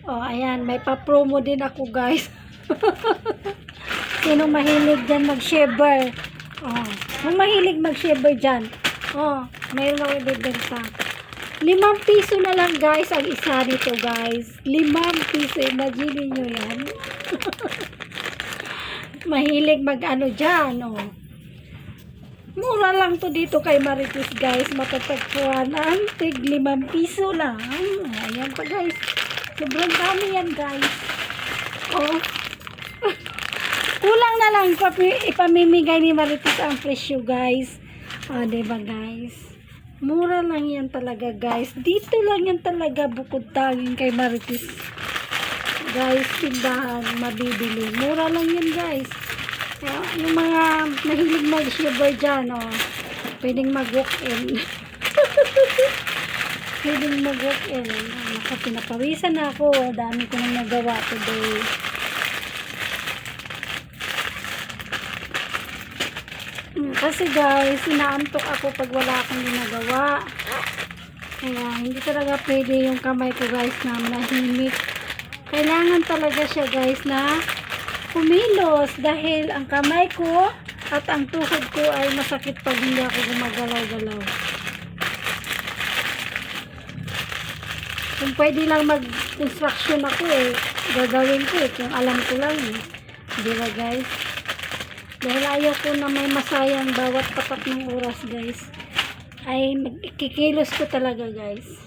Oh, ayan, may pa-promo din ako, guys. Sino mahilig dyan mag-shiver? Oh, kung mahilig mag-shiver dyan. Oh, mayroon ako ibibenta. 5 piso na lang, guys, ang isa nito, guys. 5 piso, imagine nyo yan. Mahilig mag-ano dyan, oh. Mura lang to dito kay Marites, guys. Matatagpuan ang tig 5 piso lang. Ayan pa, guys. Sobrang dami yan, guys. Oh. Kulang na lang ipamimigay ni Marites ang presyo, guys. Oh, diba, guys? Mura lang yan talaga, guys. Dito lang yan talaga bukod tanging kay Marites. Guys, tindahan, mabibili. Mura lang yan, guys. Yung mga nahilig mag-shiver dyan, oh, pwedeng mag-walk-in. Pwedeng mag-walk-in. Pinapawisan na ako. Dami ko nang nagawa today. Kasi guys, inaantok ako pag wala akong ginagawa. Kaya hindi talaga pwede yung kamay ko, guys, na manahimik. Kailangan talaga siya, guys, na kumilos dahil ang kamay ko at ang tuhod ko ay masakit pag hindi ako gumagalaw-galaw. Kung pwede lang mag-instruction ako, gagawin ko, kung alam ko lang, di ba, guys? Dahil ayaw ko na may masayang bawat patak ng oras, guys, ay kikilos ko talaga, guys.